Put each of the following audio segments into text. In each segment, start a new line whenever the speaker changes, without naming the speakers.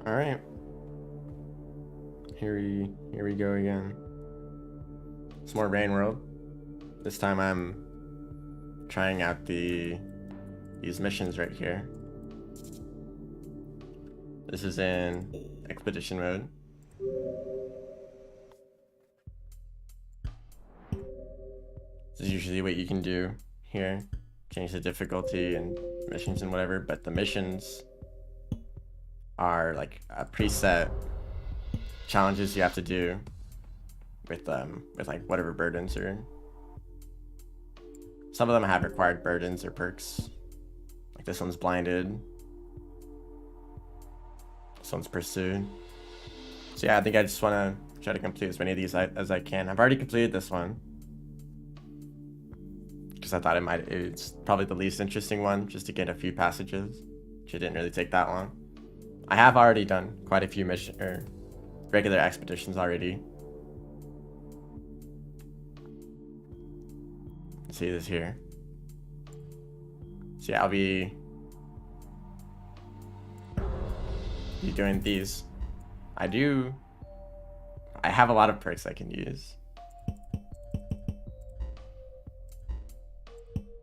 All right. Here we go again. It's more Rain World. This time I'm trying out these missions right here. This is in expedition mode. This is usually what you can do here. Change the difficulty and missions and whatever, but the missions are like a preset challenges you have to do with like whatever burdens are. Some of them have required burdens or perks. Like this one's blinded. This one's pursued. So yeah, I think I just want to try to complete as many of these as I can. I've already completed this one because I thought it's probably the least interesting one, just to get a few passages, which it didn't really take that long. I have already done quite a few regular expeditions already. See this here. So yeah, I'll be doing these. I have a lot of perks I can use.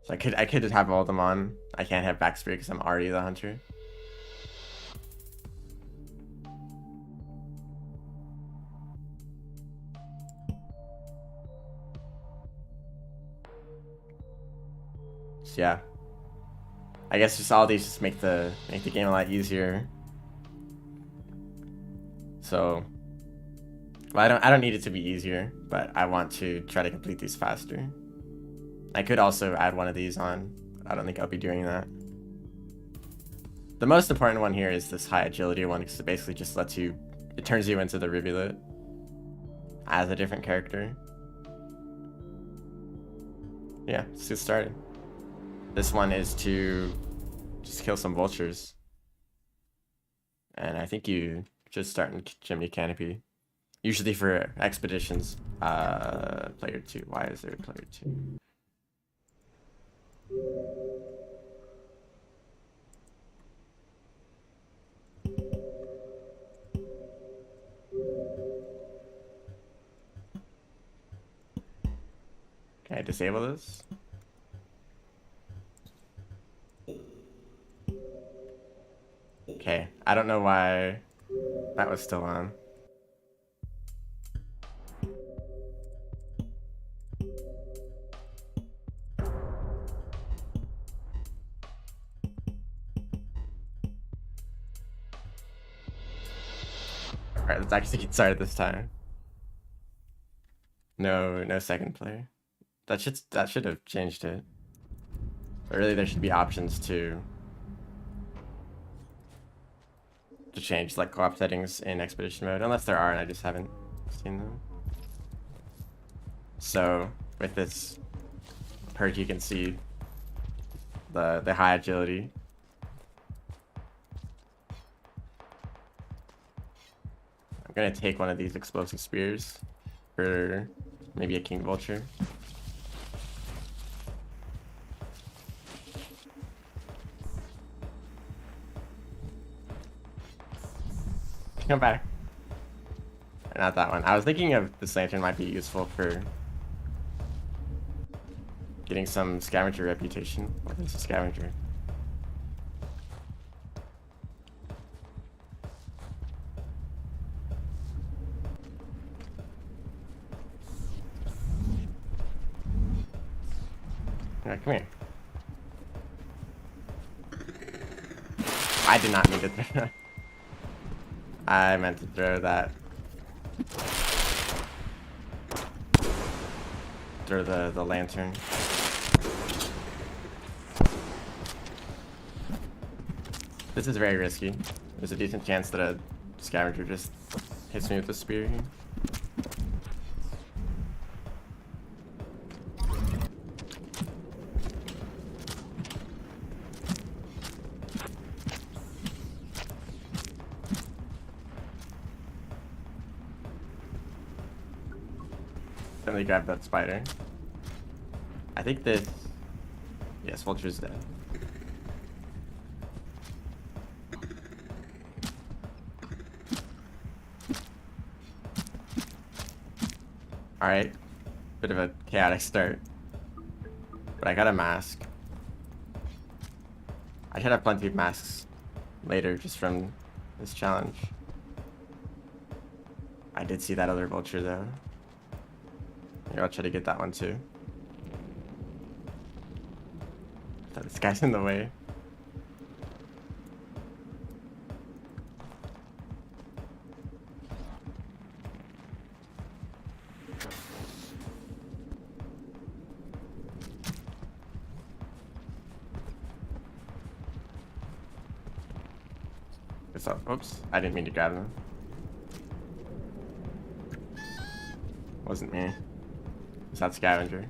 So I could just have all of them on. I can't have back spear because I'm already the hunter. So yeah, I guess just all these just make the game a lot easier. So, well, I don't need it to be easier, but I want to try to complete these faster. I could also add one of these on. I don't think I'll be doing that. The most important one here is this high agility one, because it basically just it turns you into the rivulet as a different character. Yeah, let's get started. This one is to just kill some vultures. And I think you just start in Chimney Canopy. Usually for expeditions. Player 2. Why is there a player 2? Can I disable this? Okay, I don't know why that was still on. Alright, let's actually get started this time. No second player. That should have changed it. But really there should be options to change like co-op settings in expedition mode, unless there are and I just haven't seen them. So with this perk you can see the high agility. I'm gonna take one of these explosive spears for maybe a king vulture. Come back. Not that one. I was thinking of this lantern might be useful for getting some scavenger reputation. What is a scavenger? Alright, come here. I did not mean to throw that. I meant to throw that. Throw the lantern. This is very risky. There's a decent chance that a scavenger just hits me with a spear here. Definitely grab that spider. I think this... Yes, Vulture's dead. Alright. Bit of a chaotic start. But I got a mask. I should have plenty of masks later just from this challenge. I did see that other vulture though. Maybe I'll try to get that one too. So this guy's in the way. So, oops, I didn't mean to grab him. Wasn't me. It's that scavenger.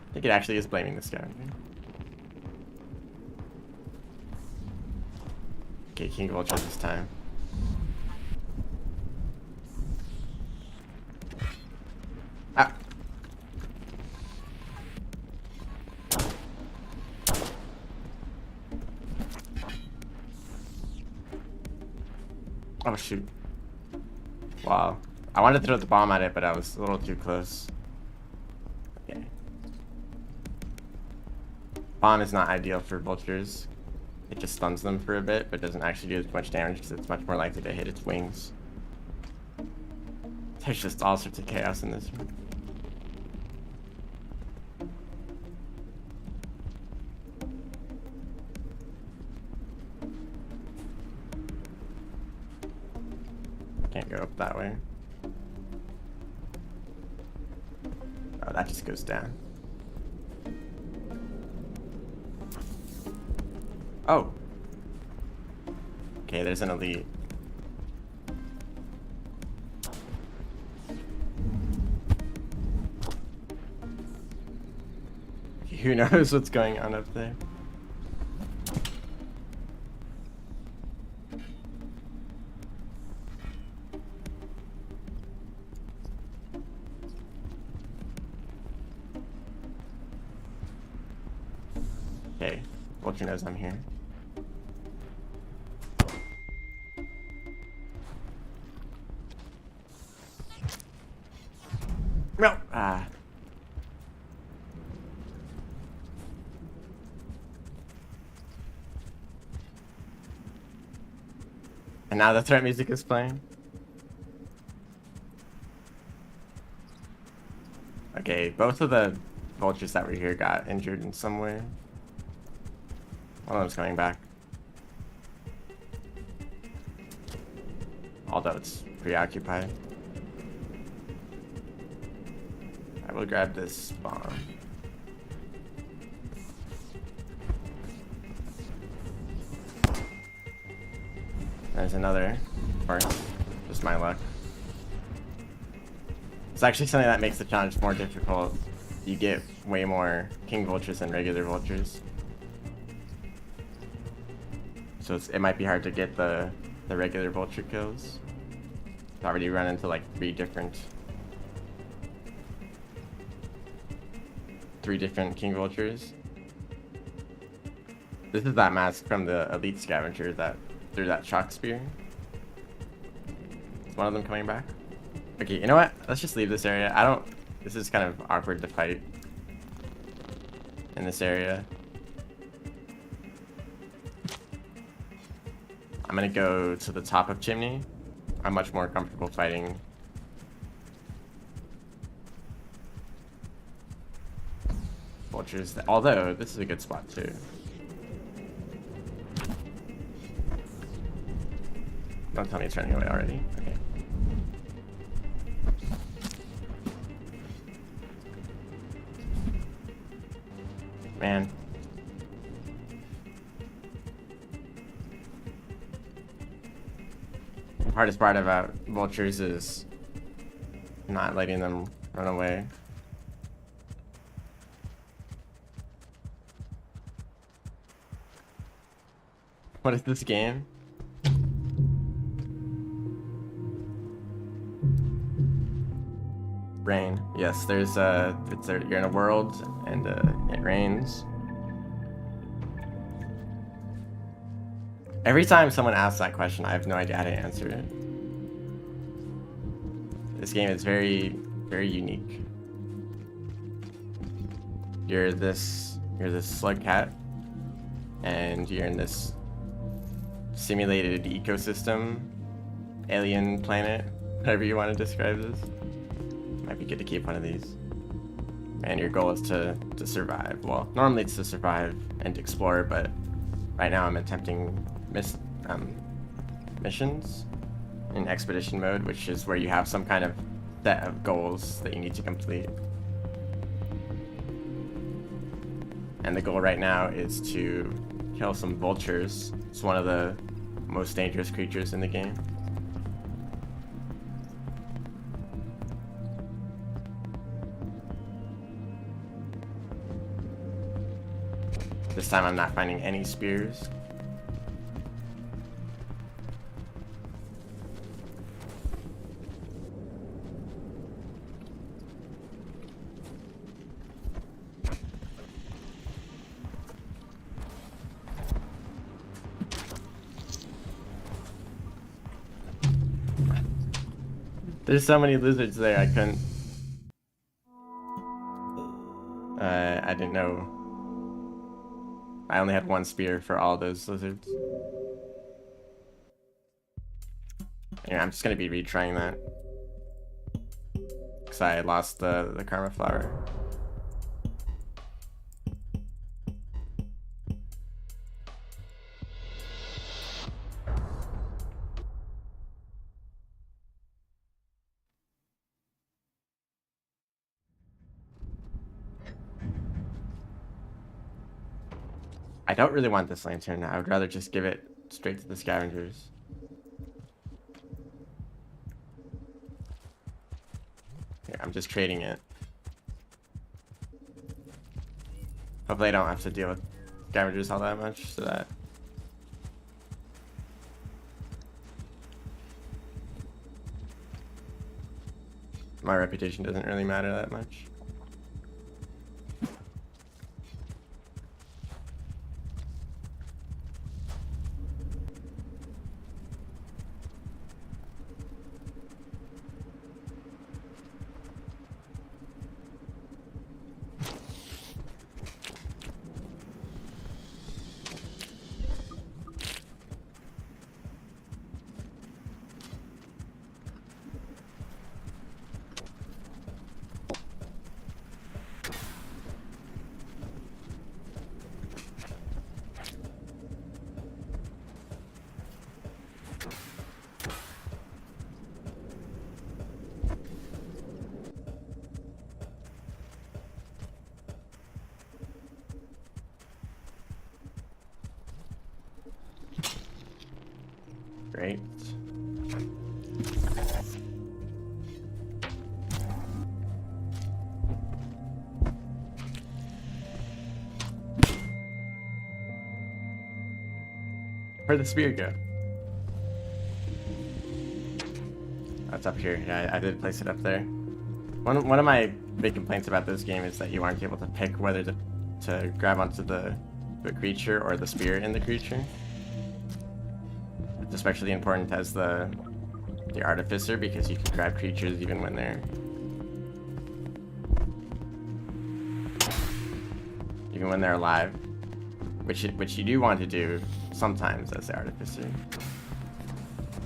I think it actually is blaming the scavenger. Okay, King Vulture this time. Ah! Oh shoot. Wow. I wanted to throw the bomb at it, but I was a little too close. Okay. Bomb is not ideal for vultures. It just stuns them for a bit, but doesn't actually do as much damage because it's much more likely to hit its wings. There's just all sorts of chaos in this room. Can't go up that way. Oh, that just goes down. Oh. Okay, there's an elite. Who knows what's going on up there? Okay, Vulture knows I'm here. No! Ah. And now the threat music is playing. Okay, both of the vultures that were here got injured in some way. One of them's coming back. Although it's preoccupied. I will grab this bomb. There's another, of course. Just my luck. It's actually something that makes the challenge more difficult. You get way more king vultures than regular vultures. So it might be hard to get the regular vulture kills. I've already run into like three different king vultures. This is that mask from the elite scavenger that threw that shock spear. Is one of them coming back? Okay, you know what? Let's just leave this area. This is kind of awkward to fight in this area. I'm gonna go to the top of Chimney. I'm much more comfortable fighting vultures, although this is a good spot too. Don't tell me it's running away already. Okay. Man. The hardest part about vultures is not letting them run away. What is this game? Rain. Yes, there's you're in a world and it rains. Every time someone asks that question, I have no idea how to answer it. This game is very, very unique. You're this slug cat, and you're in this simulated ecosystem, alien planet, whatever you want to describe this. Might be good to keep one of these. And your goal is to survive. Well, normally it's to survive and explore, but right now I'm attempting missions in expedition mode, which is where you have some kind of set of goals that you need to complete. And the goal right now is to kill some vultures. It's one of the most dangerous creatures in the game. This time I'm not finding any spears. There's so many lizards there, I couldn't... I didn't know. I only had one spear for all those lizards. Yeah, I'm just gonna be retrying that. Because I lost the karma flower. I don't really want this lantern. I would rather just give it straight to the scavengers. Here, I'm just trading it. Hopefully I don't have to deal with scavengers all that much, so that... my reputation doesn't really matter that much. Great. Where'd the spear go? That's up here. Yeah, I did place it up there. One of my big complaints about this game is that you aren't able to pick whether to grab onto the creature or the spear in the creature. It's especially important as the artificer, because you can grab creatures even when they're alive, which you do want to do sometimes as the artificer.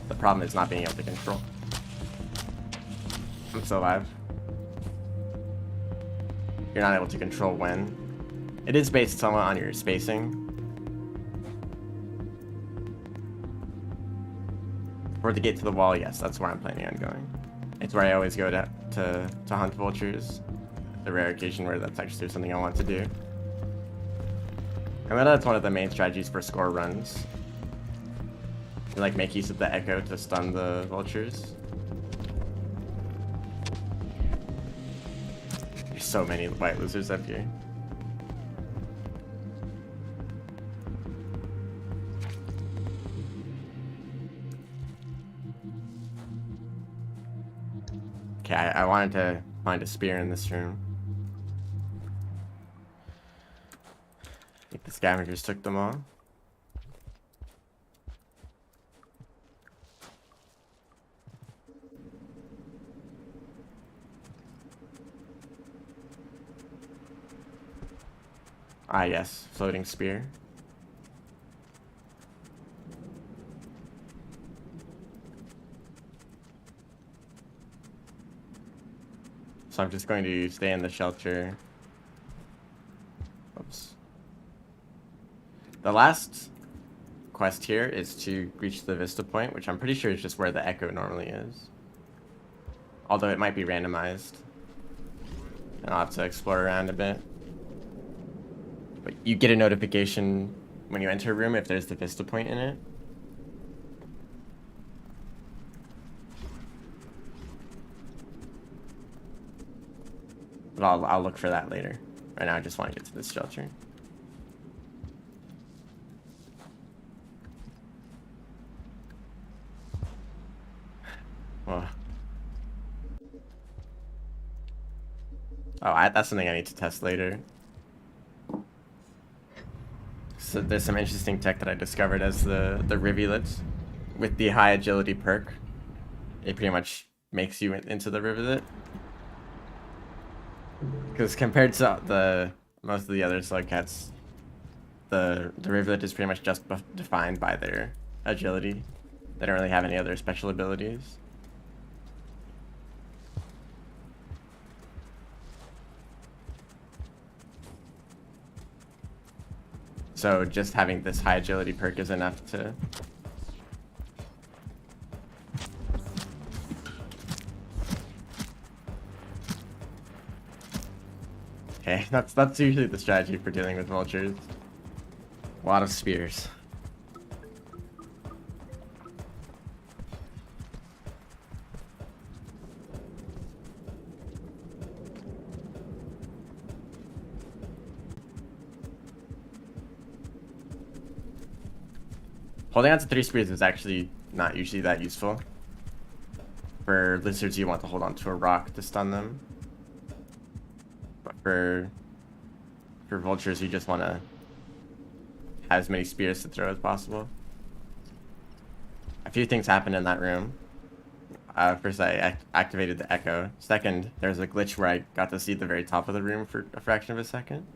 The problem is not being able to control. I'm still alive. You're not able to control when. It is based somewhat on your spacing. Or to get to the wall, yes, that's where I'm planning on going. It's where I always go to hunt vultures. The rare occasion where that's actually something I want to do. And then that's one of the main strategies for score runs. You like make use of the echo to stun the vultures. There's so many white lizards up here. Okay, I wanted to find a spear in this room. I think the scavengers took them all. Ah, yes. Floating spear. So I'm just going to stay in the shelter. Oops. The last quest here is to reach the Vista point, which I'm pretty sure is just where the echo normally is. Although it might be randomized. And I'll have to explore around a bit. But you get a notification when you enter a room if there's the Vista point in it. But I'll look for that later. Right now I just want to get to this shelter. Well. Oh, that's something I need to test later. So there's some interesting tech that I discovered as the rivulet. With the high agility perk, it pretty much makes you into the rivulet. Because compared to most of the other slug cats, the rivulet is pretty much just defined by their agility. They don't really have any other special abilities. So just having this high agility perk is enough to... Okay, that's usually the strategy for dealing with vultures. A lot of spears. Holding on to 3 spears is actually not usually that useful. For lizards, you want to hold on to a rock to stun them. But for vultures, you just want to have as many spears to throw as possible. A few things happened in that room. First, I activated the echo. Second, there was a glitch where I got to see the very top of the room for a fraction of a second.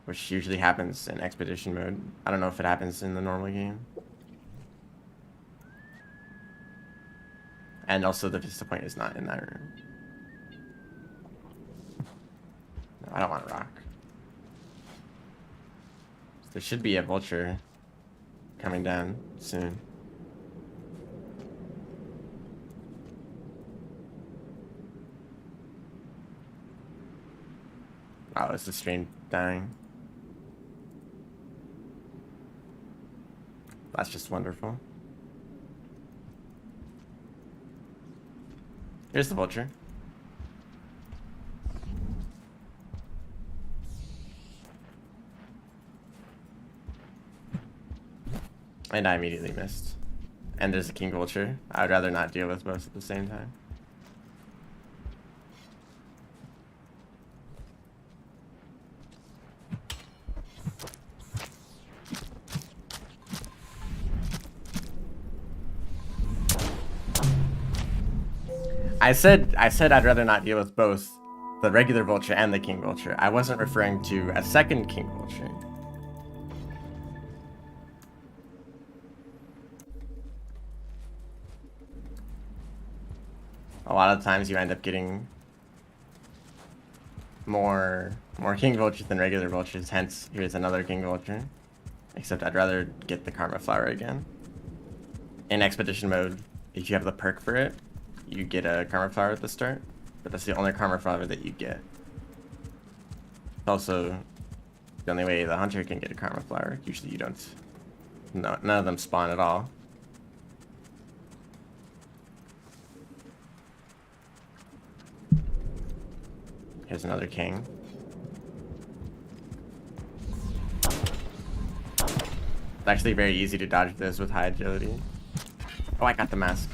Which usually happens in expedition mode. I don't know if it happens in the normal game. And also the Vista point is not in that room. No, I don't want a rock. There should be a vulture coming down soon. Oh, is the stream dying? That's just wonderful. Here's the vulture. And I immediately missed. And there's a king vulture. I would rather not deal with both at the same time. I said I'd rather not deal with both the regular vulture and the king vulture. I wasn't referring to a second king vulture. A lot of times you end up getting more king vultures than regular vultures, hence here's another king vulture. Except I'd rather get the karma flower again. In expedition mode, if you have the perk for it, you get a karma flower at the start, but that's the only karma flower that you get. It's also the only way the hunter can get a karma flower. Usually you don't. No, none of them spawn at all. Here's another king. It's actually very easy to dodge this with high agility. Oh, I got the mask.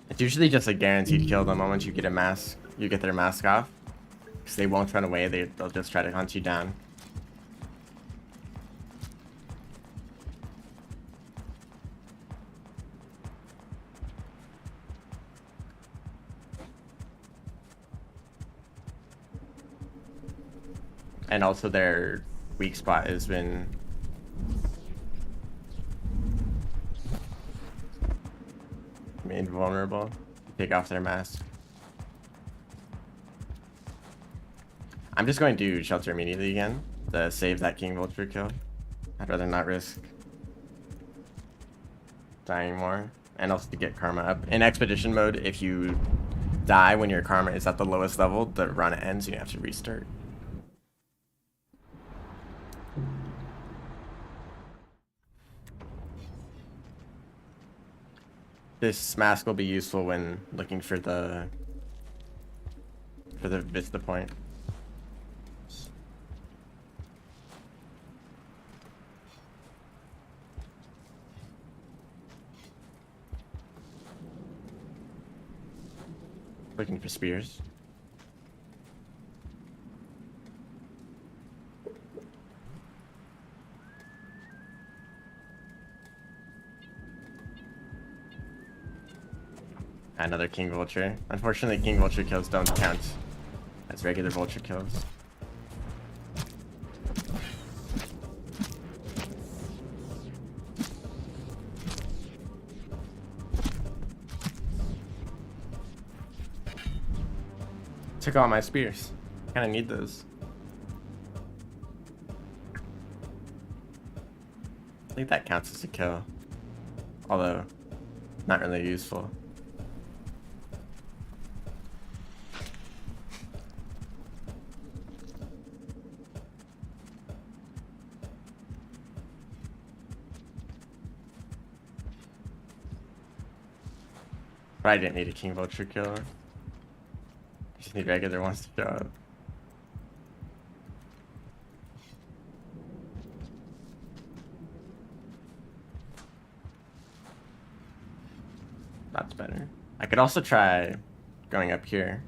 It's usually just a guaranteed kill the moment you get a mask. You get their mask off. Because they won't run away, they'll just try to hunt you down. And also their weak spot has been made vulnerable. Take off their mask. I'm just going to shelter immediately again to save that King Vulture kill. I'd rather not risk dying more. And also to get karma up. In expedition mode, if you die when your karma is at the lowest level, the run ends and you have to restart. This mask will be useful when looking for the Vista point. Looking for spears. Another King Vulture. Unfortunately, King Vulture kills don't count as regular Vulture kills. Took all my spears. Kinda need those. I think that counts as a kill. Although, not really useful. But I didn't need a King Vulture kill. Just need regular ones to show up. That's better. I could also try going up here.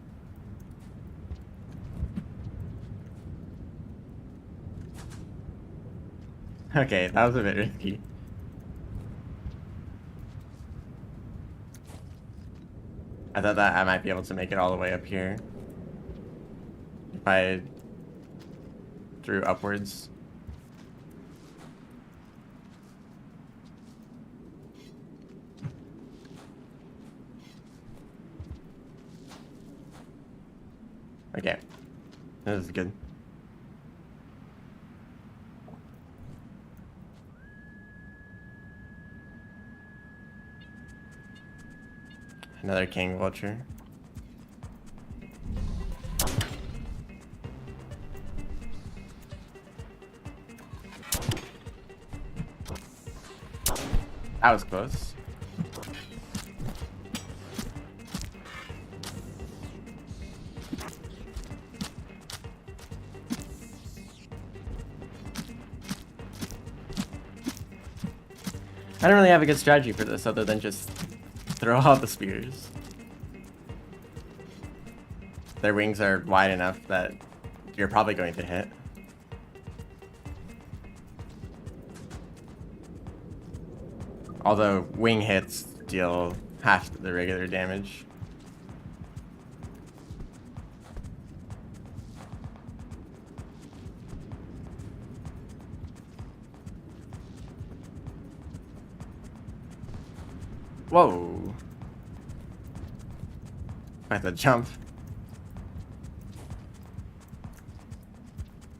Okay, that was a bit risky. I thought that I might be able to make it all the way up here if I drew upwards. Okay, this is good. Another King Vulture. That was close. I don't really have a good strategy for this other than just throw out the spears. Their wings are wide enough that you're probably going to hit. Although wing hits deal half the regular damage. Whoa. I have to jump.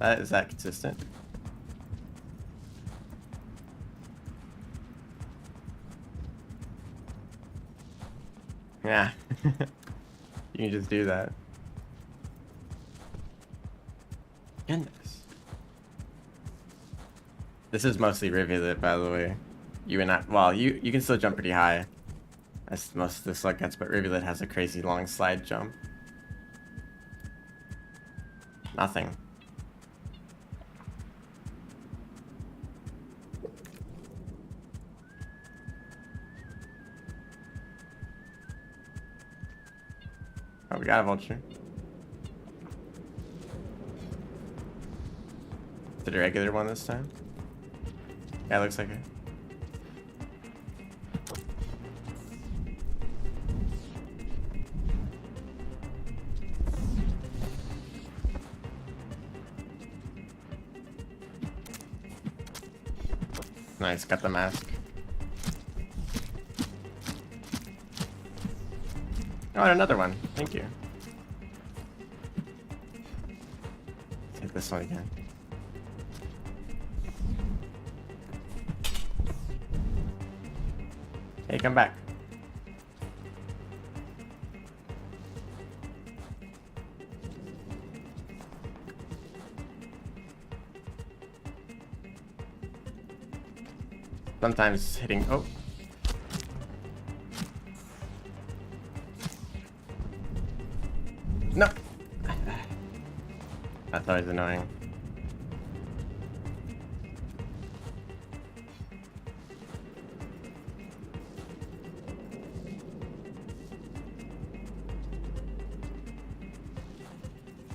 Is that consistent? Yeah. You can just do that. Goodness. This is mostly rivulet, by the way. You and I, well, you can still jump pretty high. As most of the slug gets, but rivulet has a crazy long slide jump. Nothing. Oh, we got a vulture. Is it a regular one this time? Yeah, it looks like it. Nice, got the mask. Oh, and another one. Thank you. Let's hit this one again. Hey, come back. Sometimes hitting. Oh. No. That's always annoying.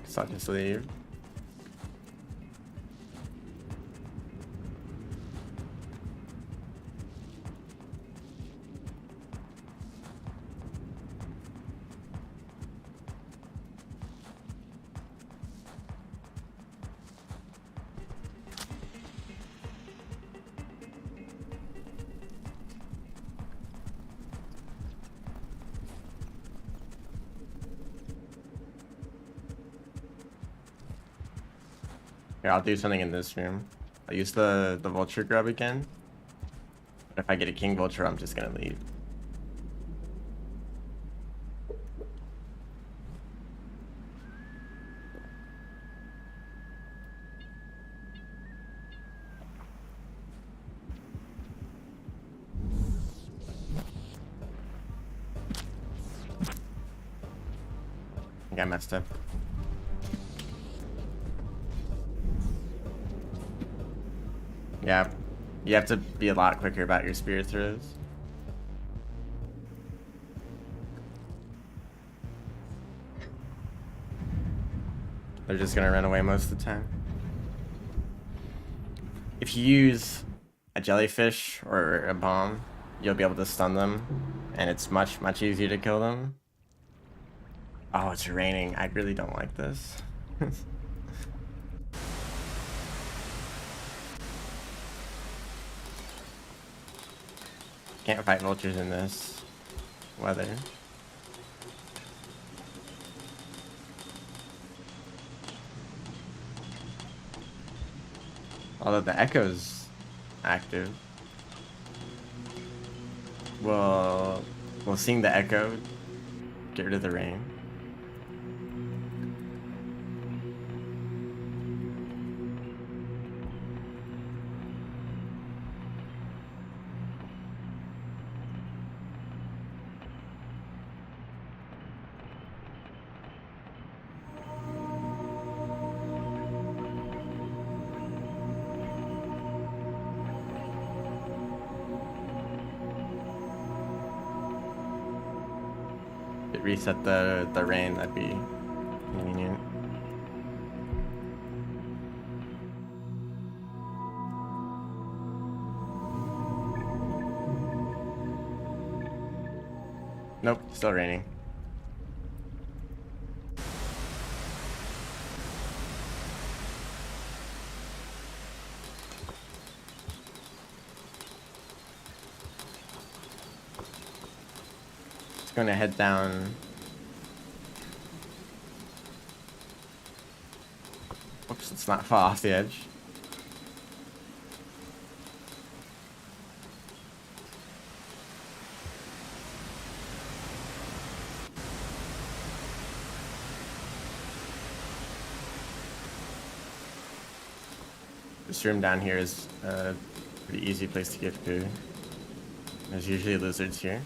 So I'll just leave. Here, I'll do something in this room. I'll use the Vulture grub again. But if I get a King Vulture, I'm just gonna leave. I think I messed up. Yeah, you have to be a lot quicker about your spirit throws. They're just gonna run away most of the time. If you use a jellyfish or a bomb, you'll be able to stun them, and it's much easier to kill them. Oh, it's raining. I really don't like this. Can't fight vultures in this weather. Although the echo's active. We'll sing the echo, get rid of the rain. Reset the rain, that'd be convenient. Nope, still raining. Gonna head down. Oops, let's not fall off the edge. This room down here is a pretty easy place to get to. There's usually lizards here.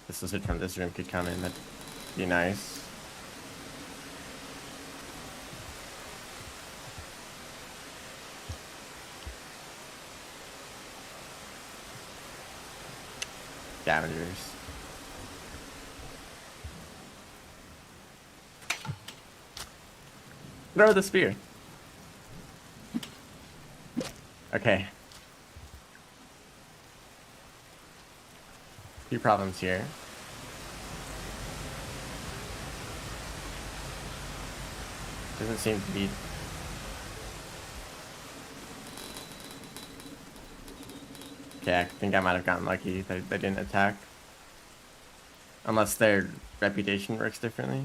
This lizard from this room could come in, that'd be nice. Scavengers. Throw the spear. Okay. Few problems here. Doesn't seem to be Okay, I think I might have gotten lucky that they didn't attack. Unless their reputation works differently.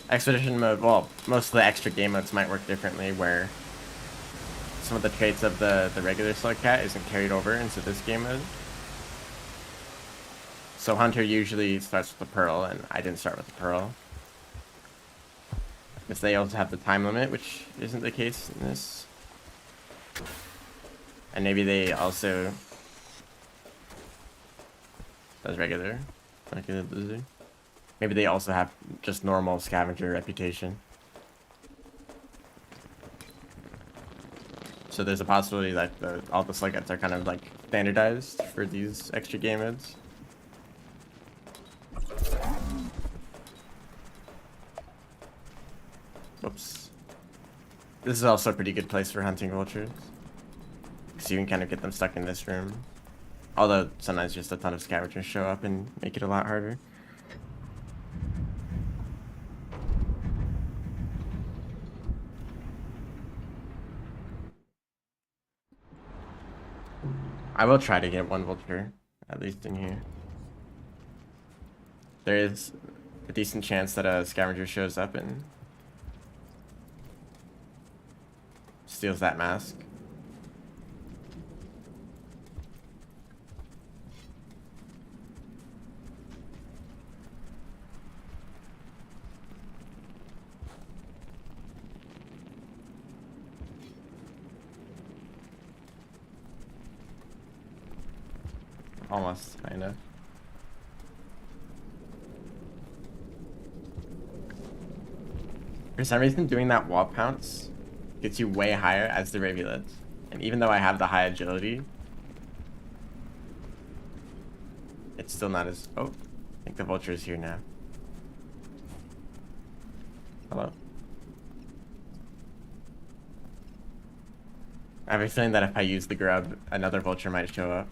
Expedition mode, well, most of the extra game modes might work differently, where some of the traits of the regular slug cat isn't carried over into this game mode. So Hunter usually starts with the Pearl, and I didn't start with the Pearl. Because they also have the time limit, which isn't the case in this. And maybe they also... That's regular blizzard. Maybe they also have just normal scavenger reputation. So there's a possibility that all the slug cats are kind of like standardized for these extra game modes. Whoops. This is also a pretty good place for hunting vultures, because you can kind of get them stuck in this room. Although sometimes just a ton of scavengers show up and make it a lot harder. I will try to get one vulture, at least in here. There is a decent chance that a scavenger shows up and steals that mask. Almost, kind of. For some reason, doing that wall pounce gets you way higher as the rivulet. And even though I have the high agility, it's still not as... Oh, I think the vulture is here now. Hello? I have a feeling that if I use the grub, another vulture might show up.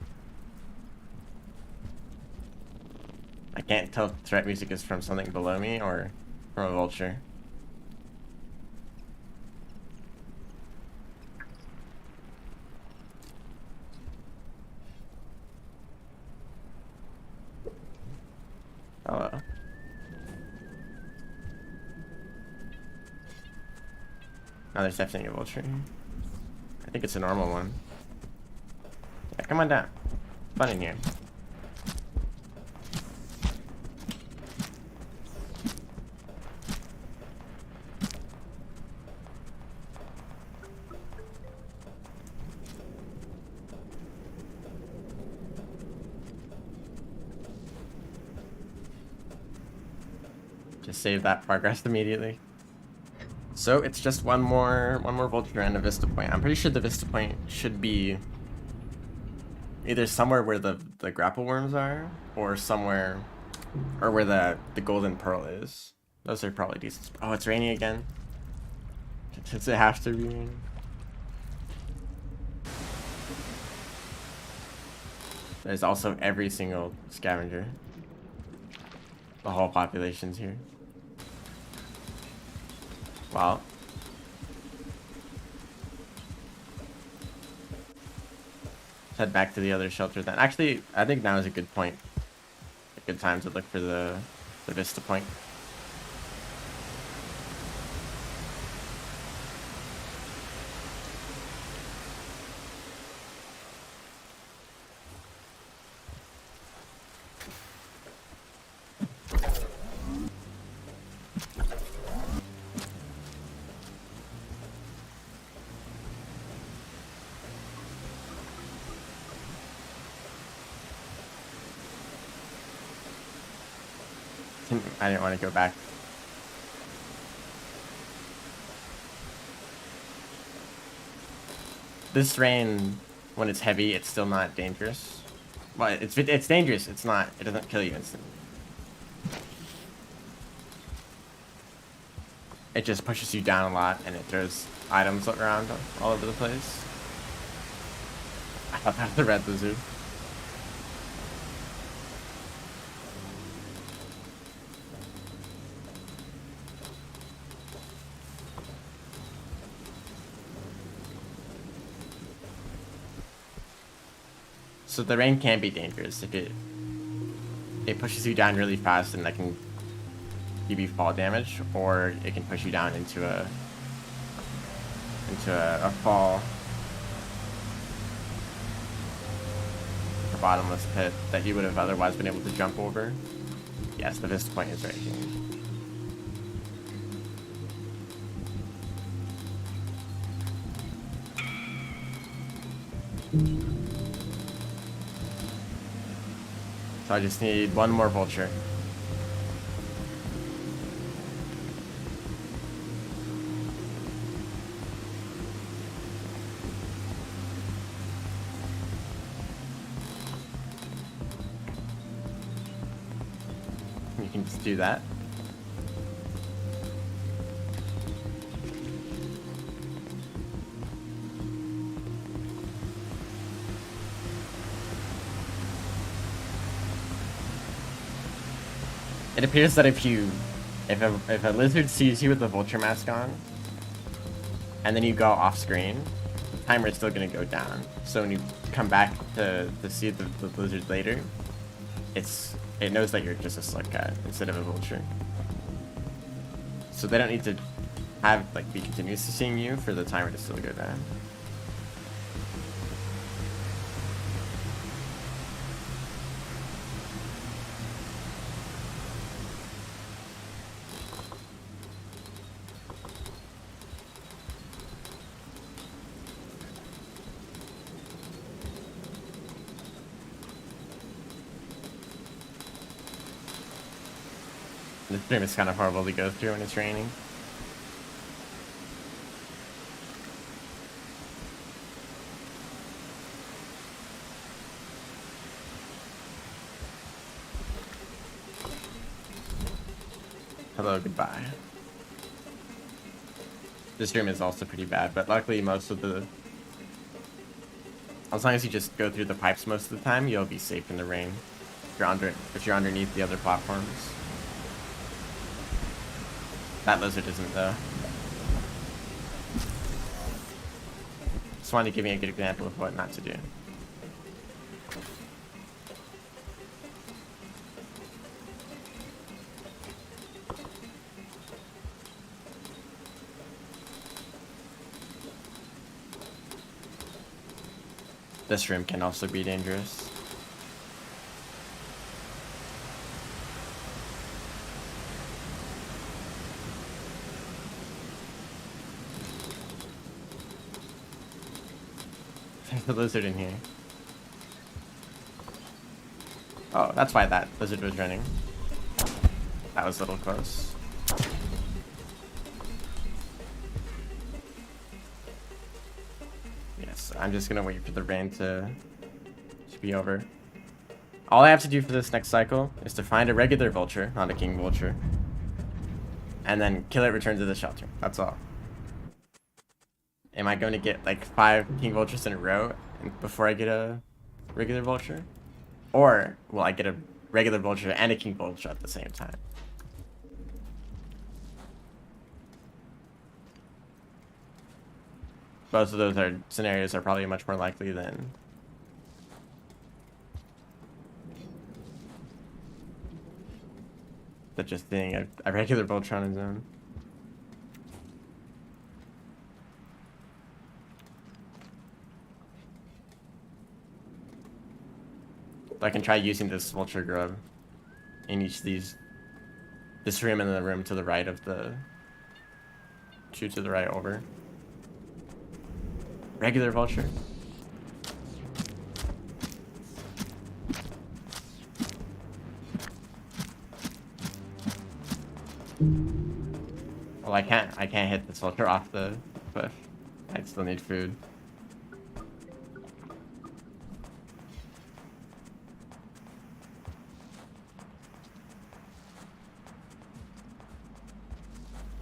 I can't tell if threat music is from something below me or from a vulture. Hello. Oh, there's definitely a vulture here. I think it's a normal one. Yeah, come on down. Fun in here. Just save that progress immediately. So it's just one more vulture and a Vista point. I'm pretty sure the Vista point should be either somewhere where the grapple worms are, or somewhere, or where the golden pearl is. Those are probably decent. Oh, it's raining again. Does it have to be raining? There's also every single scavenger. The whole population's here. Wow. Let's head back to the other shelter then. Actually, I think now is a good point. A good time to look for the Vista point. I didn't want to go back. This rain, when it's heavy, it's still not dangerous. Well, it's dangerous. It's not. It doesn't kill you instantly. It just pushes you down a lot, and it throws items around all over the place. I thought that was the red lizard. So the rain can be dangerous if it pushes you down really fast, and that can give you fall damage, or it can push you down into a fall, a bottomless pit that you would have otherwise been able to jump over. Yes, the Vista point is right here. So I just need one more Vulture. You can just do that. It appears that if a lizard sees you with the Vulture mask on, and then you go off screen, the timer is still gonna go down. So when you come back to see the lizard later, it knows that you're just a slug cat instead of a Vulture. So they don't need to be continuously seeing you for the timer to still go down. This stream is kind of horrible to go through when it's raining. Hello, goodbye. This stream is also pretty bad, but luckily most of the... As long as you just go through the pipes most of the time, you'll be safe in the rain. If you're underneath the other platforms. That lizard isn't, though. Just wanted to give me a good example of what not to do. This room can also be dangerous. There's a lizard in here. Oh, that's why that lizard was running. That was a little close. Yes, I'm just gonna wait for the rain to be over. All I have to do for this next cycle is to find a regular Vulture, not a King Vulture, and then kill it, return to the shelter. That's all. Am I going to get like 5 King Vultures in a row before I get a regular Vulture? Or will I get a regular Vulture and a King Vulture at the same time? Both of those scenarios are probably much more likely than just being a regular Vulture on his own. I can try using this Vulture grub in each of these. This room and the room to the right of the... Two to the right over. Regular Vulture. Well, I can't hit this Vulture off the cliff. I still need food.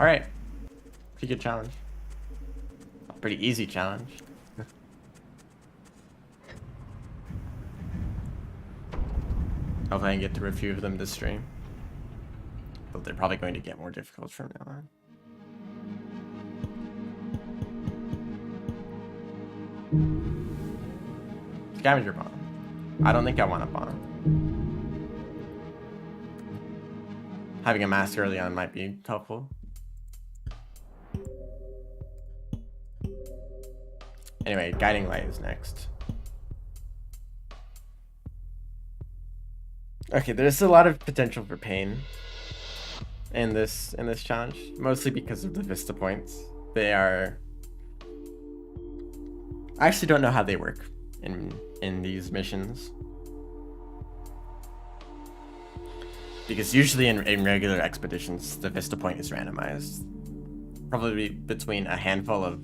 Alright. Pretty good challenge. Pretty easy challenge. Hopefully I can get through a few of them this stream. But they're probably going to get more difficult from now on. Scavenger bomb. I don't think I want a bomb. Having a mask early on might be helpful. Anyway, guiding light is next. Okay, there's a lot of potential for pain in this challenge, mostly because of the Vista points. They are... I actually don't know how they work in these missions. Because usually in regular expeditions, the Vista point is randomized. Probably between a handful of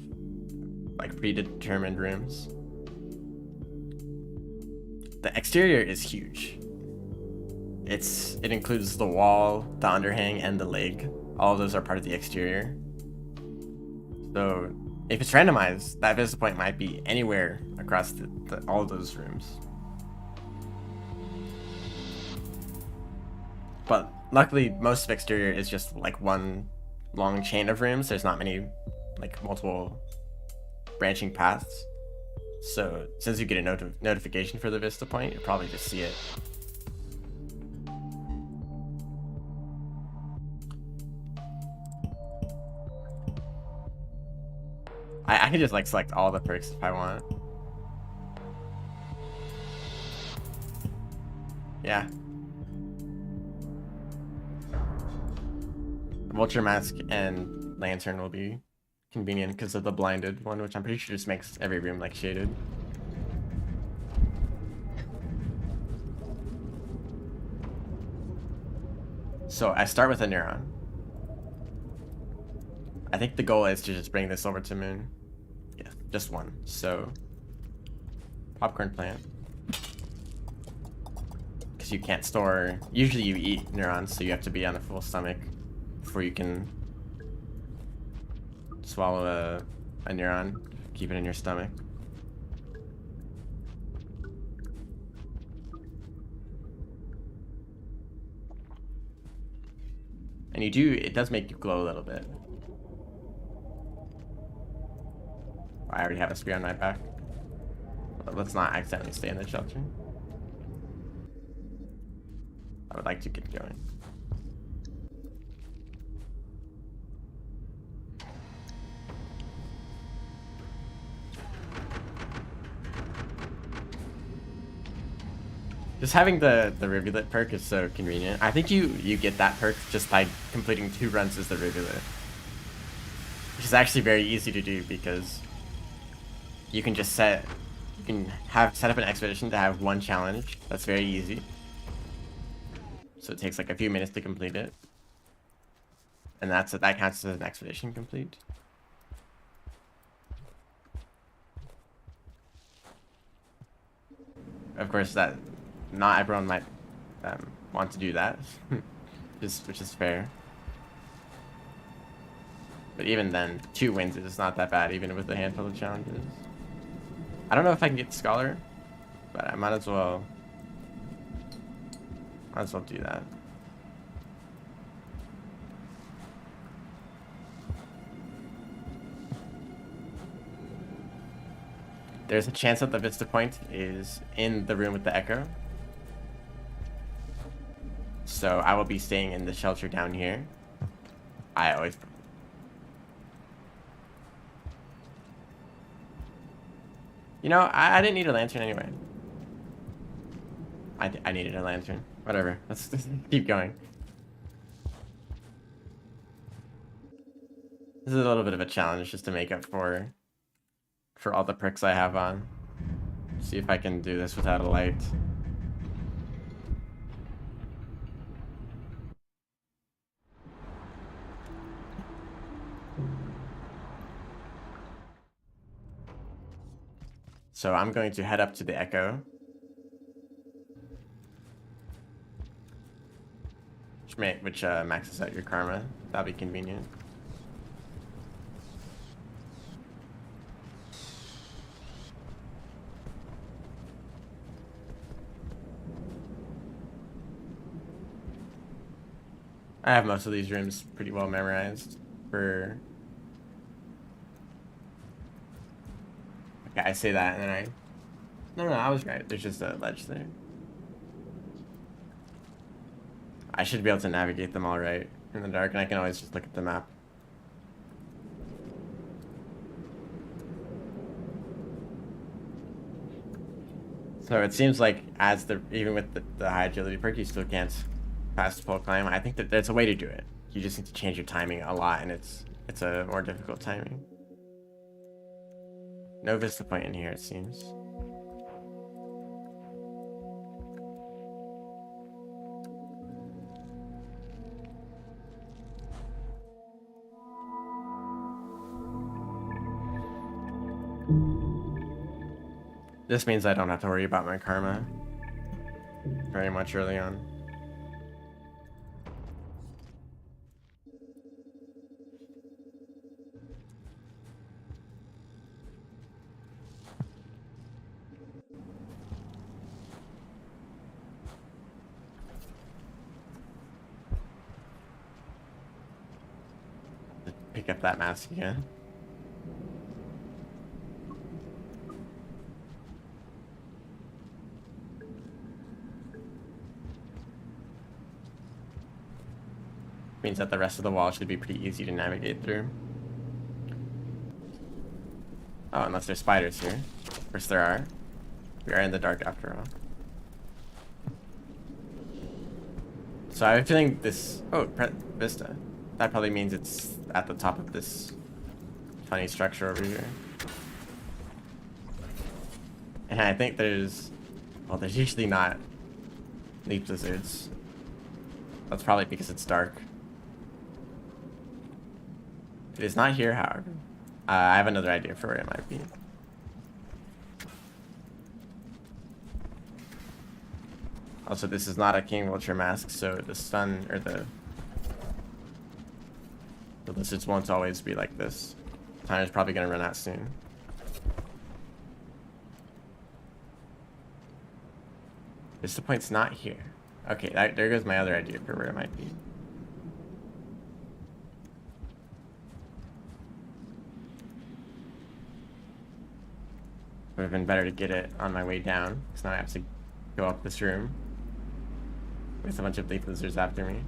like predetermined rooms. The exterior is huge. It includes the wall, the underhang, and the leg. All of those are part of the exterior. So if it's randomized, that Vista point might be anywhere across all of those rooms. But luckily, most of exterior is just like one long chain of rooms. There's not many, like, multiple branching paths. So since you get a notification for the Vista point, you'll probably just see it. I can just like select all the perks if I want. Yeah. Vulture mask and lantern will be convenient because of the blinded one, which I'm pretty sure just makes every room like shaded. So I start with a Neuron. I think the goal is to just bring this over to Moon. Yeah, just one. So popcorn plant. Because you can't store... Usually you eat neurons, so you have to be on a full stomach before you can swallow a neuron. Keep it in your stomach. And it does make you glow a little bit. I already have a spear on my back. But let's not accidentally stay in the shelter. I would like to get going. Just having the rivulet perk is so convenient. I think you get that perk just by completing 2 runs as the rivulet. Which is actually very easy to do because you can just set up an expedition to have 1 challenge. That's very easy. So it takes like a few minutes to complete it. And that counts as an expedition complete. Of course, not everyone might want to do that, which is fair. But even then, 2 wins is not that bad, even with a handful of challenges. I don't know if I can get Scholar, but I might as well do that. There's a chance that the Vista point is in the room with the Echo. So I will be staying in the shelter down here. You know, I didn't need a lantern anyway. I needed a lantern. Whatever. Let's keep going. This is a little bit of a challenge just to make up for all the perks I have on. See if I can do this without a light. So I'm going to head up to the Echo. Which maxes out your karma. That'll be convenient. I have most of these rooms pretty well memorized for... Okay, I say that and then No, I was right. There's just a ledge there. I should be able to navigate them all right in the dark, and I can always just look at the map. So it seems like even with the high agility perk, you still can't pass the pole climb. I think that there's a way to do it. You just need to change your timing a lot, and it's a more difficult timing. No Vista point in here, it seems. This means I don't have to worry about my karma very much early on. Pick up that mask again. Means that the rest of the wall should be pretty easy to navigate through. Oh, unless there's spiders here. Of course there are. We are in the dark after all. So I have a feeling this... Oh, Vista. That probably means it's at the top of this funny structure over here. And I think there's... Well, there's usually not leaf lizards. That's probably because it's dark. It is not here, however. I have another idea for where it might be. Also, this is not a King Vulture mask, so the sun or the lizards won't always be like this. Time is probably gonna run out soon. Vista point's not here. Okay, there goes my other idea for where it might be. Would have been better to get it on my way down, because now I have to go up this room with a bunch of leaf lizards after me.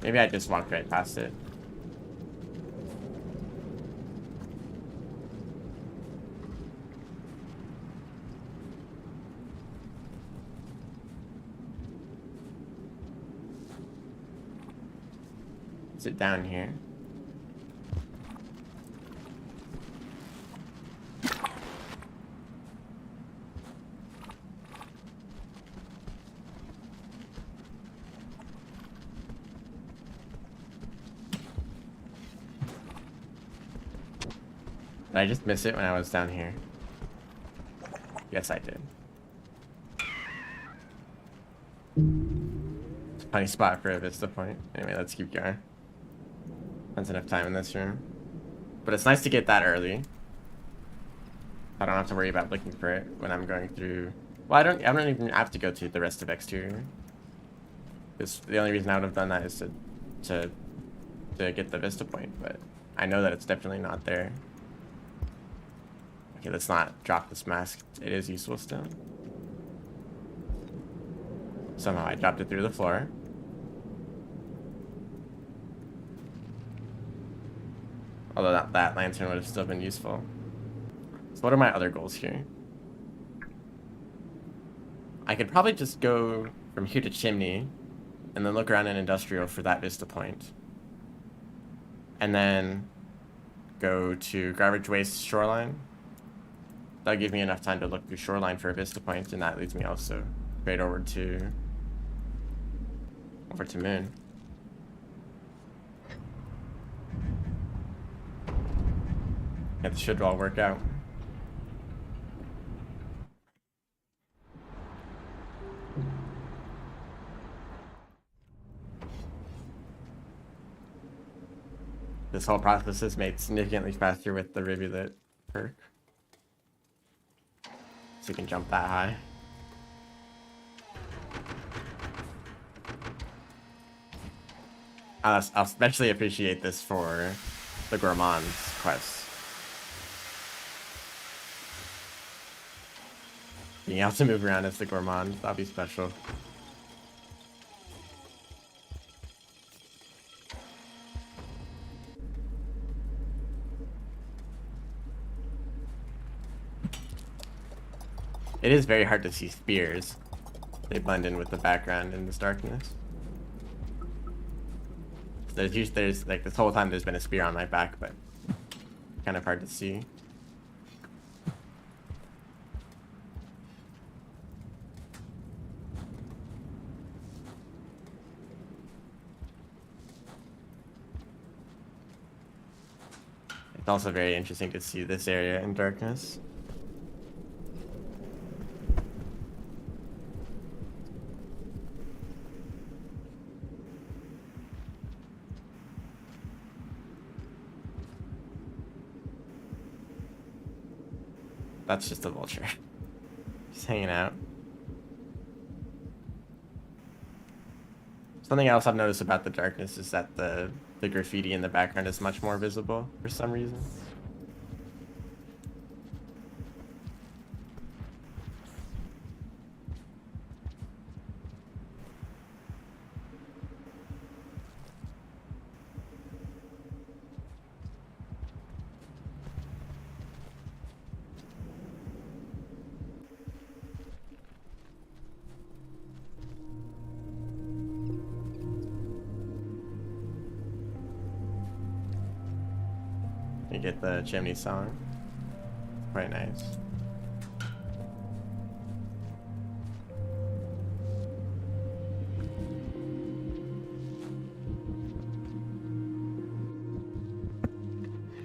Maybe I just walked right past it. Is it down here? Did I just miss it when I was down here? Yes, I did. It's a funny spot for a Vista point. Anyway, let's keep going. That's enough time in this room. But it's nice to get that early. I don't have to worry about looking for it when I'm going through... Well, I don't even have to go to the rest of exterior. Because the only reason I would have done that is to get the Vista point, but I know that it's definitely not there. Okay, let's not drop this mask. It is useful still. Somehow I dropped it through the floor. Although that lantern would have still been useful. So what are my other goals here? I could probably just go from here to Chimney and then look around in Industrial for that Vista point. And then go to Garbage Waste Shoreline. That'll give me enough time to look through Shoreline for a Vista point, and that leads me also straight over to Moon. It should all work out. This whole process is made significantly faster with the Rivulet perk. So you can jump that high. I'll especially appreciate this for the Gourmand's quest. Being able to move around as the Gourmand, that'd be special. It is very hard to see spears. They blend in with the background in this darkness. There's like this whole time there's been a spear on my back, but kind of hard to see. It's also very interesting to see this area in darkness. That's just a vulture. Just hanging out. Something else I've noticed about the darkness is that the graffiti in the background is much more visible for some reason. You get the Chimney song. Quite nice.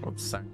Oops, sorry.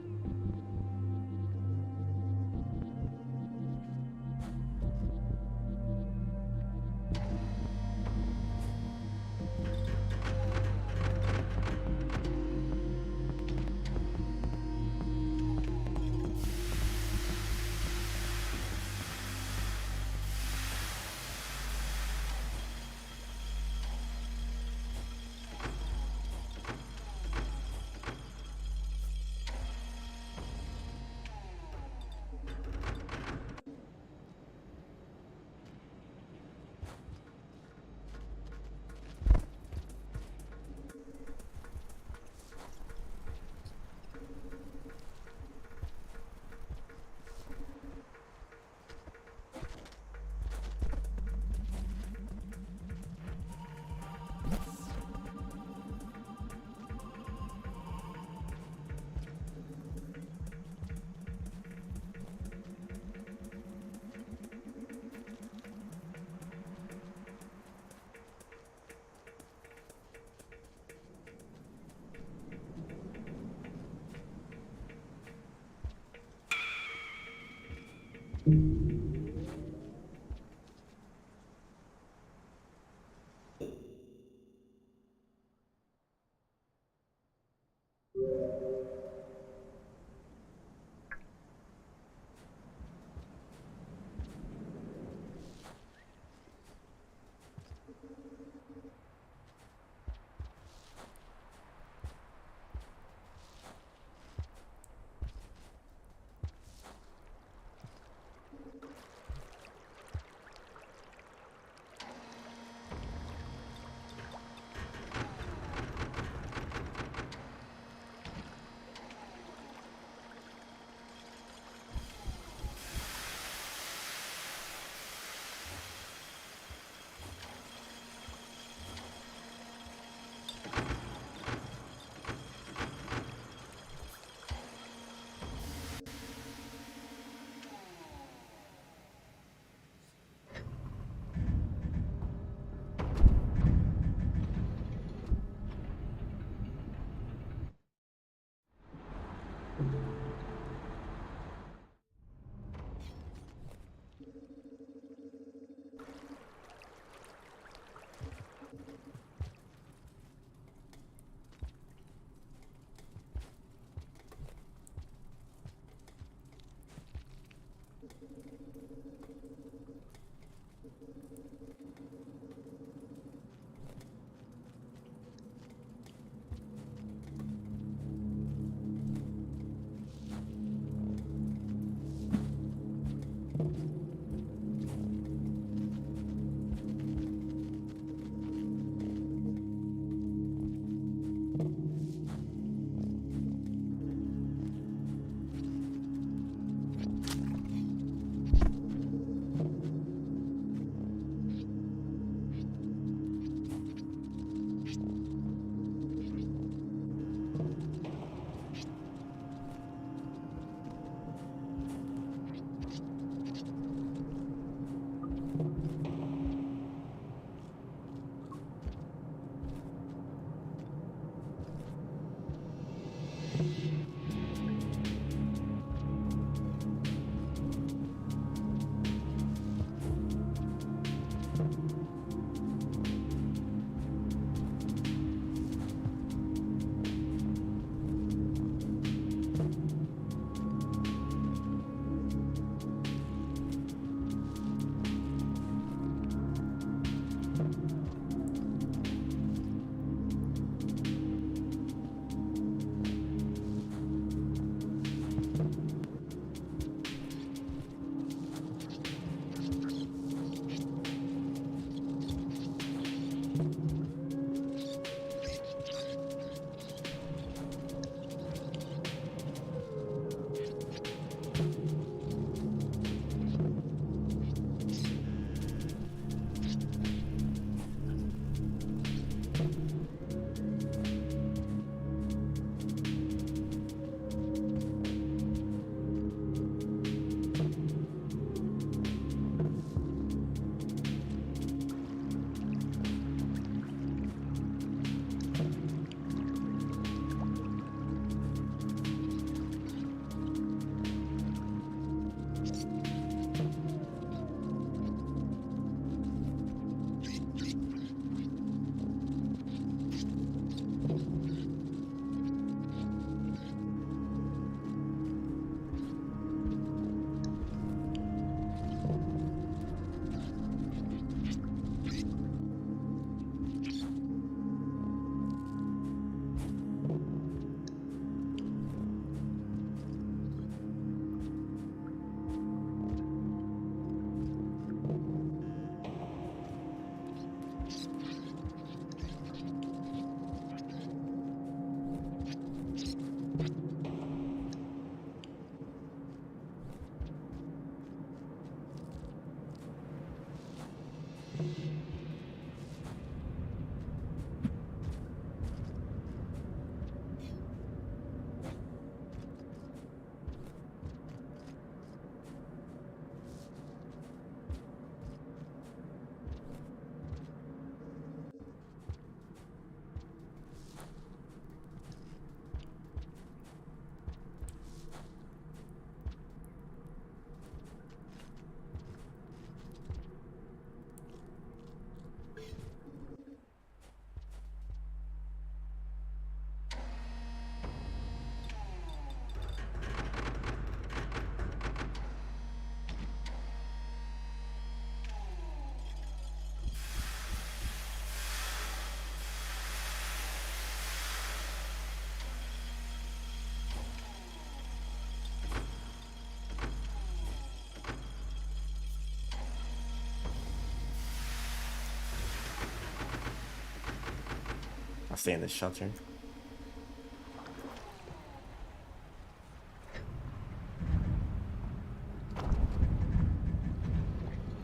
stay in this shelter.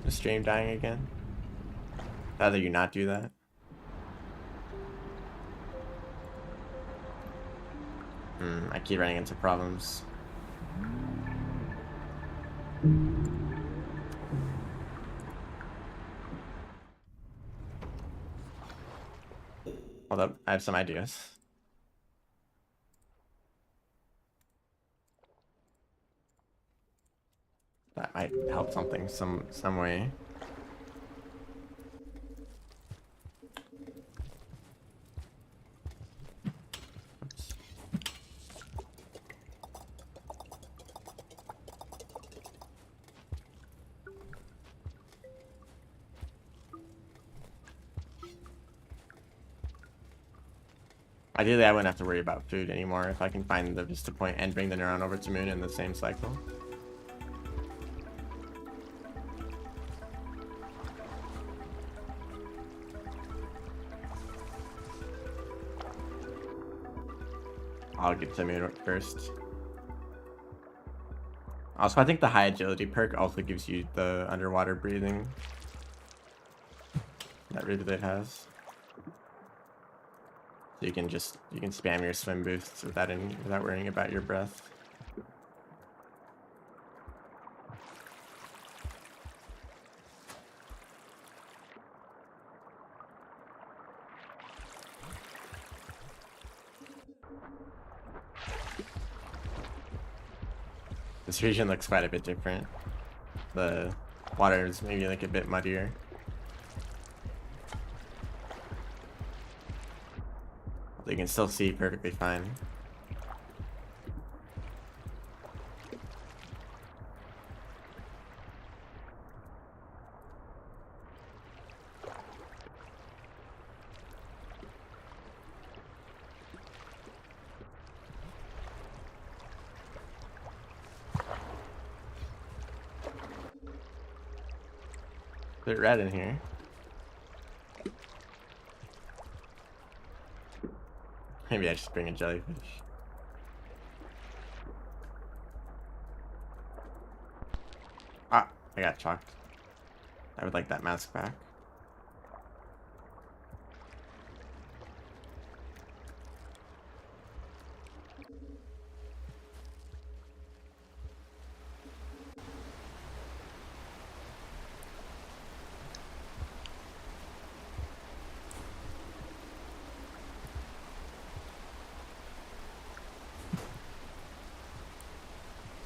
The stream dying again? Rather you not do that. I keep running into problems. Hold up, I have some ideas. That might help something, some way. Oops. Ideally, I wouldn't have to worry about food anymore if I can find the Vista point and bring the Neuron over to Moon in the same cycle. I'll get to Moon first. Also, I think the high agility perk also gives you the underwater breathing that Rivulet has. So you can spam your swim boosts without worrying about your breath. This region looks quite a bit different. The water is maybe like a bit muddier. You can still see perfectly fine. A bit red in here. Maybe I should bring a jellyfish. Ah, I got chalked. I would like that mask back.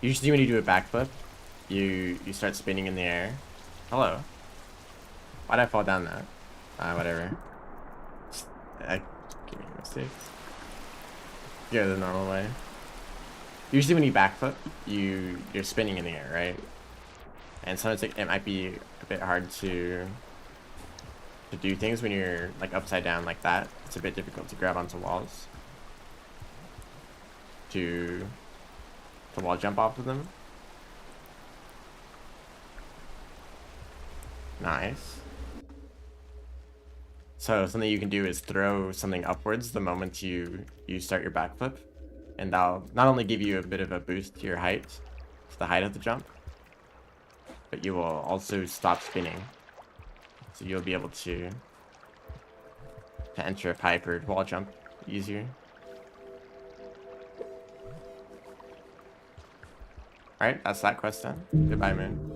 Usually when you do a backflip, you start spinning in the air. Hello. Why'd I fall down that? Whatever. I keep making mistakes. Go the normal way. Usually when you backflip, you're spinning in the air, right? And sometimes it might be a bit hard to do things when you're like upside down like that. It's a bit difficult to grab onto walls. To wall jump off of them. Nice. So something you can do is throw something upwards the moment you start your backflip, and that'll not only give you a bit of a boost to your height, to the height of the jump, but you will also stop spinning. So you'll be able to enter a pipe or wall jump easier. Alright, that's that quest done. Goodbye, Moon.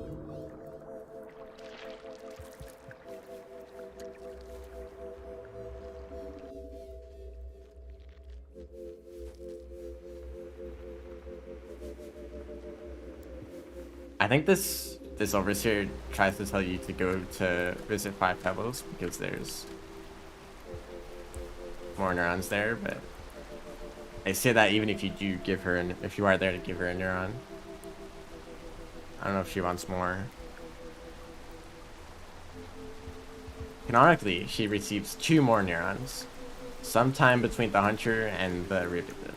I think this overseer tries to tell you to go to visit 5 Pebbles because there's more neurons there, but they say that even if you do give her if you are there to give her a neuron. I don't know if she wants more. Canonically, she receives 2 more neurons, sometime between the Hunter and the Rivulet.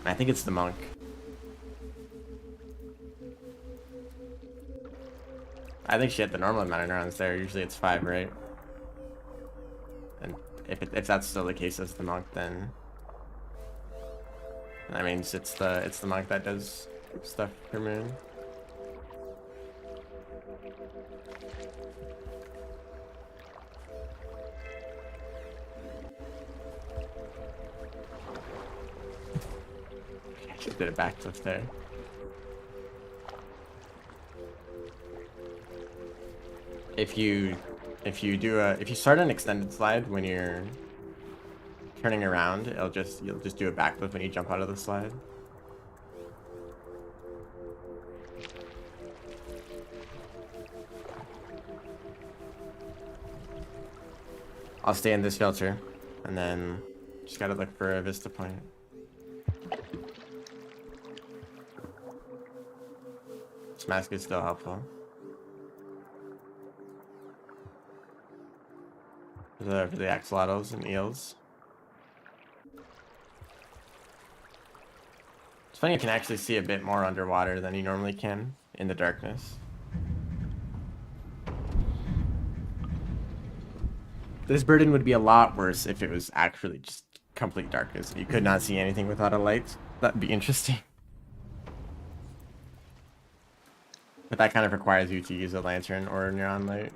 I think it's the monk. I think she had the normal amount of neurons there. Usually it's 5, right? if that's still the case as the monk, then that means it's the monk that does stuff for Moon. I just did a backflip there. If you start an extended slide when you're turning around, you'll just do a backflip when you jump out of the slide. I'll stay in this Vulture, and then just gotta look for a Vista point. This mask is still helpful. For the axolotls and eels. It's funny, you can actually see a bit more underwater than you normally can in the darkness. This burden would be a lot worse if it was actually just complete darkness. You could not see anything without a light. That'd be interesting. But that kind of requires you to use a lantern or a Neuron light.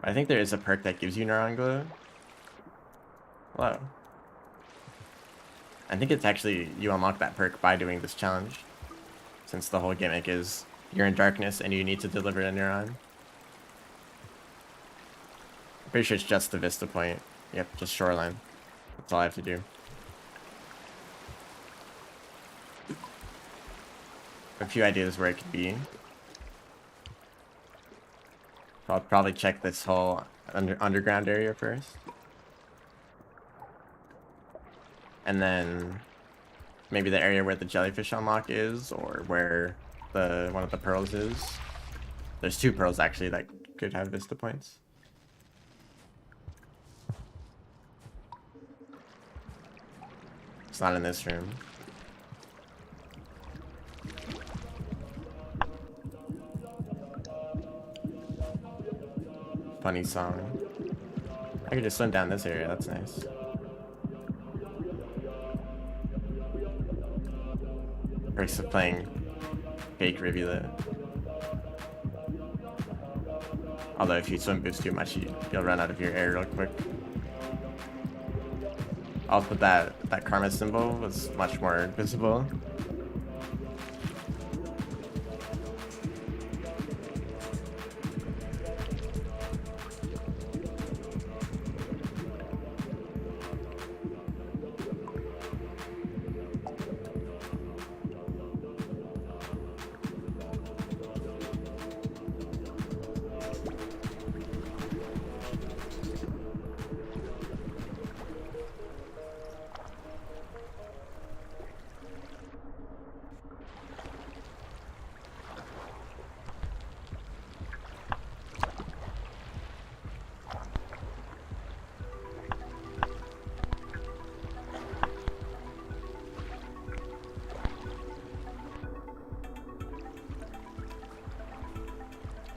I think there is a perk that gives you Neuron glow. Hello. I think it's actually, you unlock that perk by doing this challenge. Since the whole gimmick is you're in darkness and you need to deliver a Neuron. Pretty sure it's just the Vista point. Yep, just Shoreline. That's all I have to do. A few ideas where it could be. I'll probably check this whole underground area first. And then maybe the area where the jellyfish unlock is, or where one of the pearls is. There's 2 pearls actually that could have Vista points. It's not in this room. Funny song. I could just swim down this area, that's nice. Perks of playing fake rivulet. Although if you swim boost too much, you'll run out of your air real quick. Also, that karma symbol was much more visible.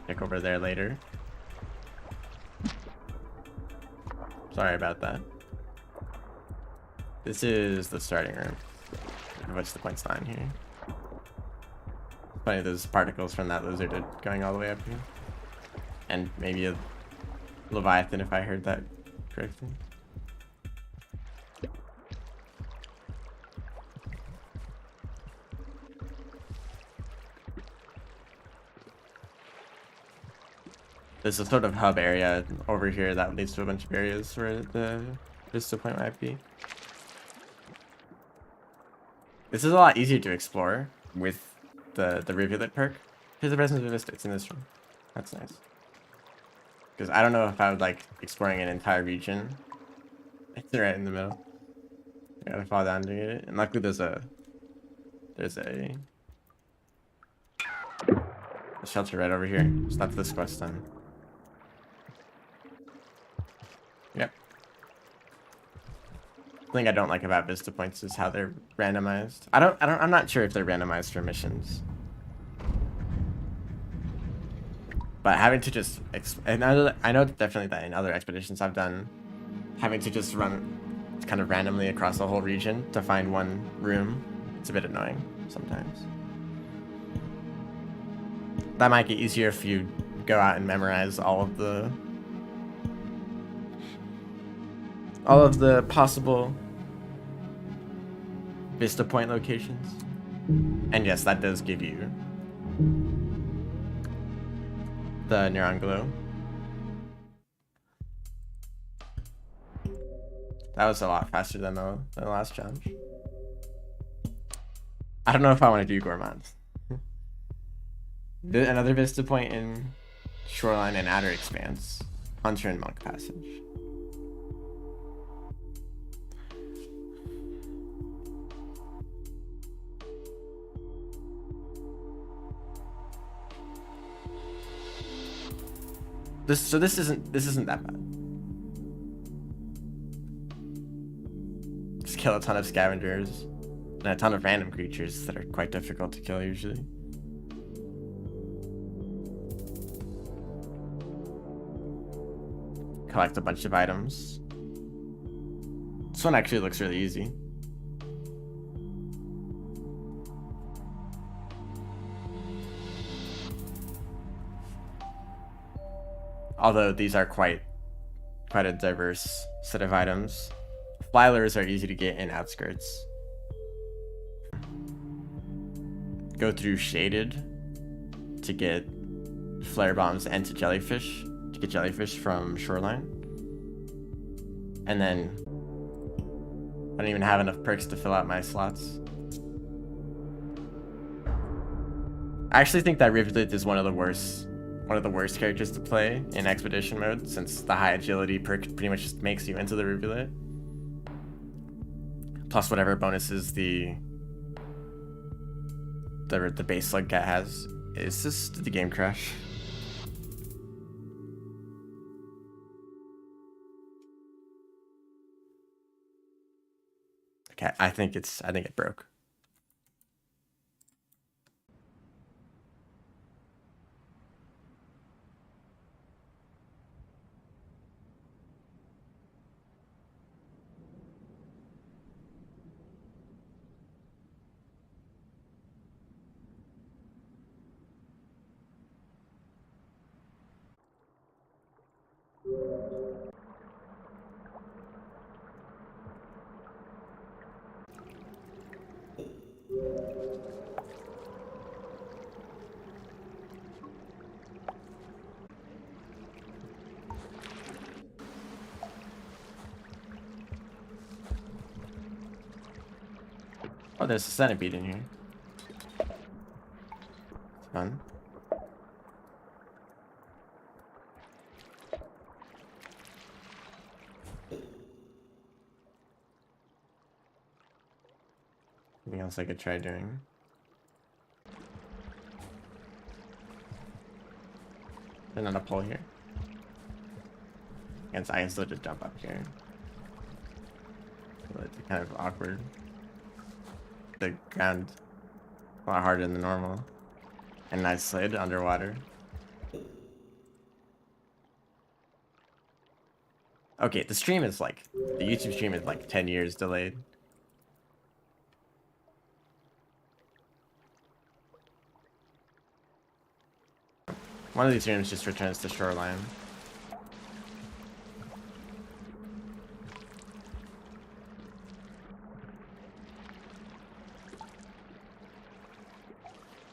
Check over there later. Sorry about that. This is the starting room. What's the point's not in here? Funny, those particles from that lizard are going all the way up here. And maybe a Leviathan if I heard that correctly. There's a sort of hub area over here that leads to a bunch of areas where the Vista point might be. This is a lot easier to explore with the rivulet perk. Here's the presence of Vista. It's in this room. That's nice. Because I don't know if I would like exploring an entire region. It's right in the middle. I gotta fall down to get it. And luckily there's a shelter right over here. So that's this quest done. Yep. The thing I don't like about Vista points is how they're randomized. I'm not sure if they're randomized for missions. But having to just I know definitely that in other expeditions I've done, having to just run kind of randomly across the whole region to find one room. It's a bit annoying sometimes. That might get easier if you go out and memorize all of the possible Vista point locations. And yes, that does give you the Neuron glow. That was a lot faster than the last challenge. I don't know if I want to do Gourmand. Another Vista point in Shoreline and Outer Expanse. Hunter and Monk Passage. This isn't that bad. Just kill a ton of scavengers and a ton of random creatures that are quite difficult to kill usually. Collect a bunch of items. This one actually looks really easy. Although these are quite a diverse set of items. Flylures are easy to get in Outskirts. Go through Shaded to get flare bombs and to jellyfish. To get jellyfish from Shoreline. And then I don't even have enough perks to fill out my slots. I actually think that Rivulet is one of the worst characters to play in Expedition mode, since the high agility perk pretty much just makes you into the Rivulet. Plus whatever bonuses the base slug cat has. Is this, did the game crash? Okay, I think it broke. Oh, there's a centipede in here. It's fun. Anything else I could try doing? There's not a pole here. I can still just jump up here. But it's kind of awkward. The ground a lot harder than normal. And I slid underwater. Okay, the YouTube stream is like 10 years delayed. One of these rooms just returns to Shoreline.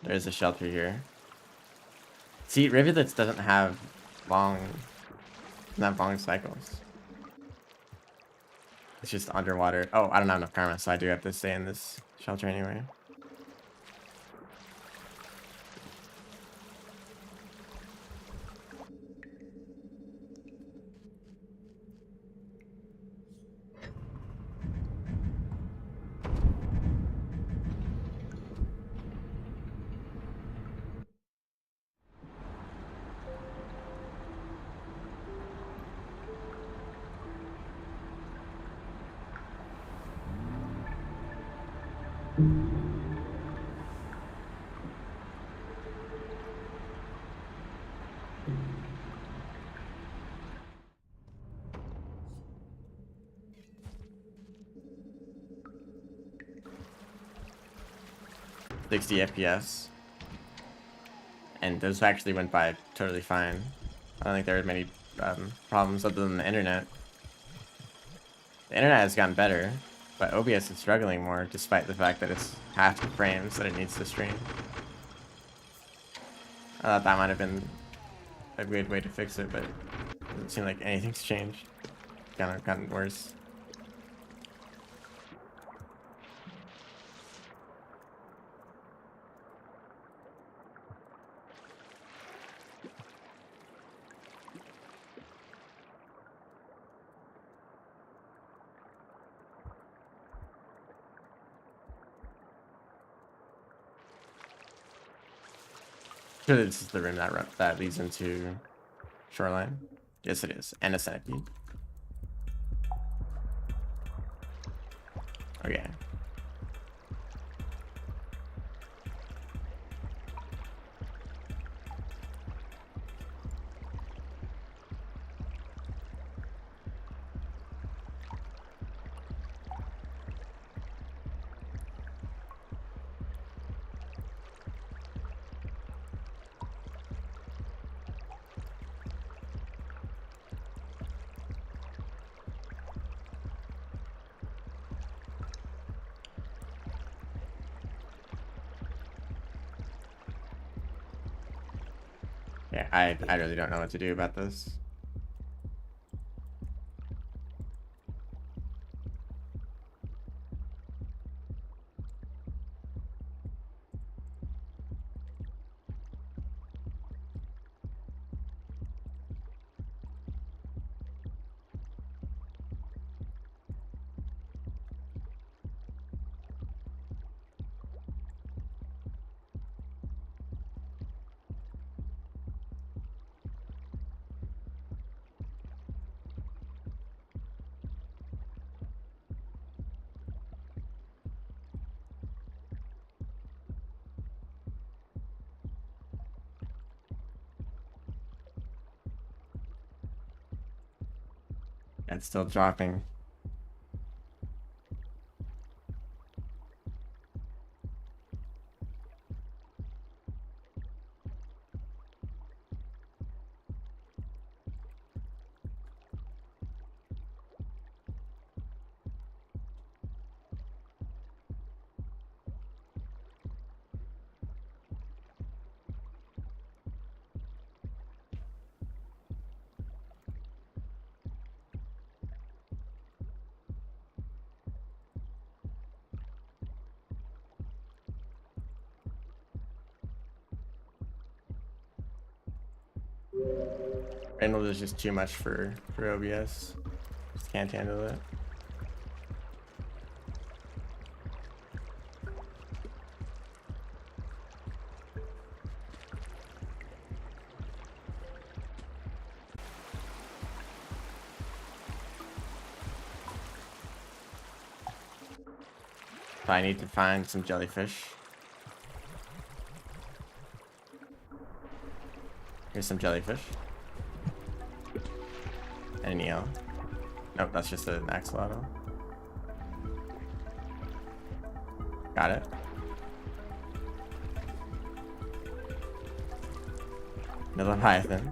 There's a shelter here. See, Rivulets doesn't have long cycles. It's just underwater. Oh, I don't have enough karma, so I do have to stay in this shelter anyway. 60 FPS. And those actually went by totally fine. I don't think there were many problems other than the internet. The internet has gotten better, but OBS is struggling more despite the fact that it's half the frames that it needs to stream. I thought that might have been a good way to fix it, but it doesn't seem like anything's changed. Kind of gotten worse. Sure, this is the room that leads into Shoreline. Yes, it is, and a centipede. Okay. Yeah, I really don't know what to do about this. It's still dropping. Randall is just too much for OBS. Just can't handle it. So I need to find some jellyfish. Here's some jellyfish. And an eel. Nope, that's just an axolotl. Got it. Another leviathan.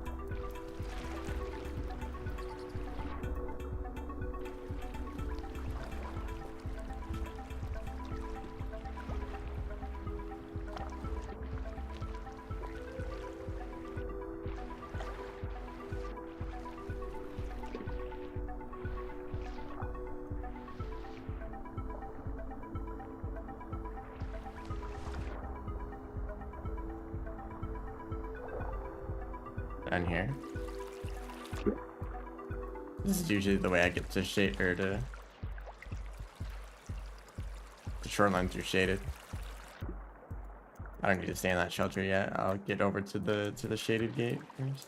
Done here. This is usually the way I get to shade or to the shoreline through shaded. I don't need to stay in that shelter yet. I'll get over to the shaded gate first.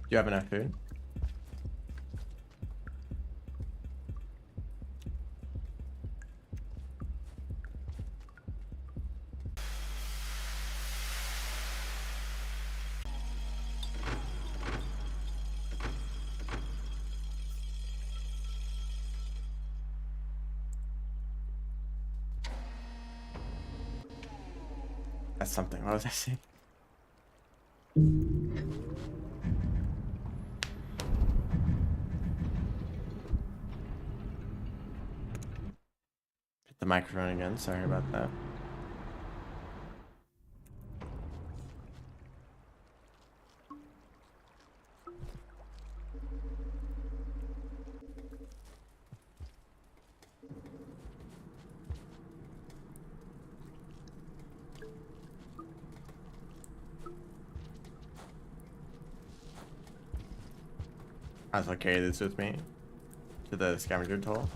you have enough food? That's something. What was I saying? Hit the microphone again. Sorry about that. Might as well carry this with me to the scavenger toll.